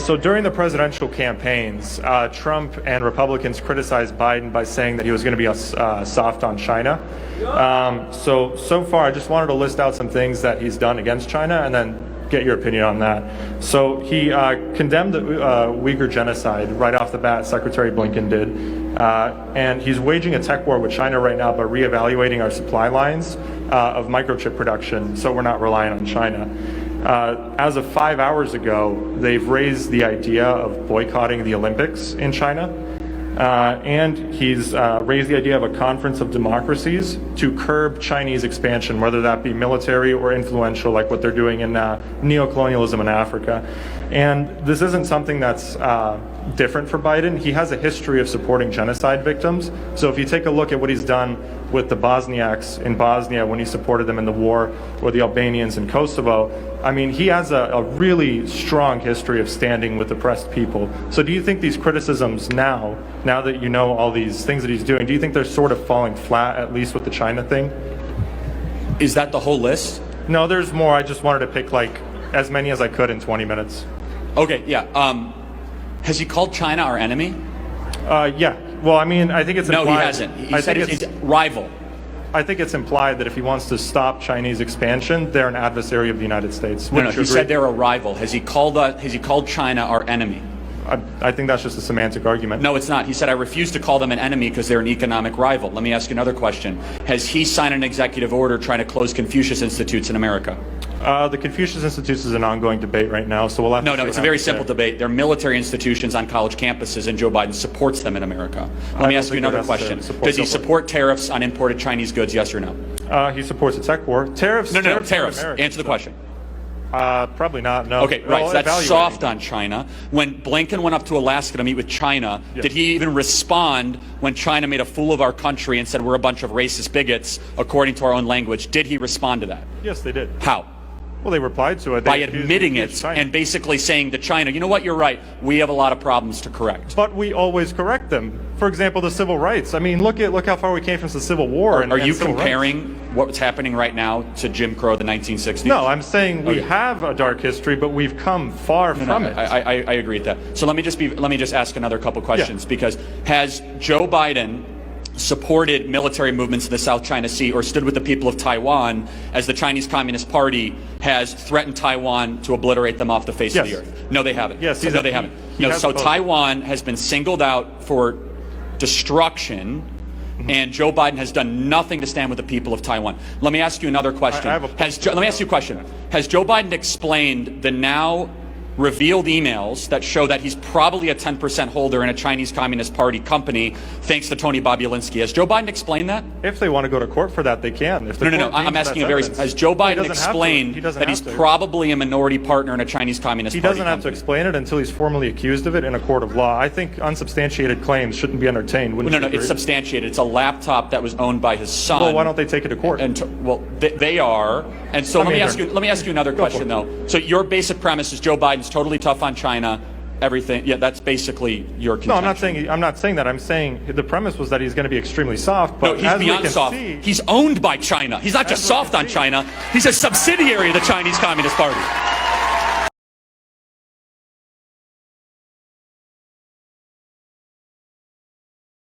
So during the presidential campaigns, Trump and Republicans criticized Biden by saying that he was going to be soft on China. So far, I just wanted to list out some things that he's done against China and then get your opinion on that. So he condemned the Uyghur genocide right off the bat, Secretary Blinken did. And he's waging a tech war with China right now by reevaluating our supply lines of microchip production so we're not relying on China. As of 5 hours ago, they've raised the idea of boycotting the Olympics in China. And he's raised the idea of a conference of democracies to curb Chinese expansion, whether that be military or influential, like what they're doing in neocolonialism in Africa. And this isn't something that's different for Biden. He has a history of supporting genocide victims. So if you take a look at what he's done with the Bosniaks in Bosnia when he supported them in the war, or the Albanians in Kosovo, I mean, he has a really strong history of standing with oppressed people. So do you think these criticisms now that you know all these things that he's doing, do you think they're sort of falling flat, at least with the China thing? Is that the whole list? No, there's more. I just wanted to pick like as many as I could in 20 minutes. Okay, yeah. Has he called China our enemy? Yeah. Well, I mean, I think it's implied. No, he hasn't. He said it's rival. I think it's implied that if he wants to stop Chinese expansion, they're an adversary of the United States. No, he said they're a rival. Has he called China our enemy? I think that's just a semantic argument. No, it's not. He said, I refuse to call them an enemy because they're an economic rival. Let me ask you another question. Has he signed an executive order trying to close Confucius Institutes in America? The Confucius Institutes is an ongoing debate right now, so we'll have to. No, it's a very simple debate. They're military institutions on college campuses, and Joe Biden supports them in America. Let me ask you another question. Does he support tariffs on imported Chinese goods, yes or no? He supports a tech war. Tariffs? No, tariffs. Answer the question. Probably not, no. Okay, right, so that's soft on China. When Blinken went up to Alaska to meet with China, did he even respond when China made a fool of our country and said we're a bunch of racist bigots, according to our own language? Did he respond to that? Yes, they did. How? Well, they replied to it. By admitting it and basically saying to China, you know what, you're right, we have a lot of problems to correct. But we always correct them. For example, the civil rights. I mean, look how far we came from the Civil War. Are you comparing what's happening right now to Jim Crow, the 1960s? No, I'm saying we have a dark history, but we've come far from it. I agree with that. So let me just ask another couple questions, because has Joe Biden supported military movements in the South China Sea or stood with the people of Taiwan as the Chinese Communist Party has threatened Taiwan to obliterate them off the face of the earth? No, they haven't. Yes, no, they haven't. No, so Taiwan has been singled out for destruction, and Joe Biden has done nothing to stand with the people of Taiwan. Let me ask you another question. Let me ask you a question. Has Joe Biden explained the now revealed emails that show that he's probably a 10% holder in a Chinese Communist Party company, thanks to Tony Bobulinski? Has Joe Biden explained that? If they want to go to court for that, they can. No. I'm asking has Joe Biden explained that he's probably a minority partner in a Chinese Communist Party He doesn't have to explain it until he's formally accused of it in a court of law. I think unsubstantiated claims shouldn't be entertained. No, it's substantiated. It's a laptop that was owned by his son. Well, why don't they take it to court? They are. And so let me ask you another question, though. So your basic premise is Joe Biden's totally tough on China, everything. Yeah, that's basically your contention. No, I'm not saying that. I'm saying the premise was that he's going to be extremely soft. But no, he's beyond soft. He's owned by China. He's not just soft on China. He's a subsidiary of the Chinese Communist Party.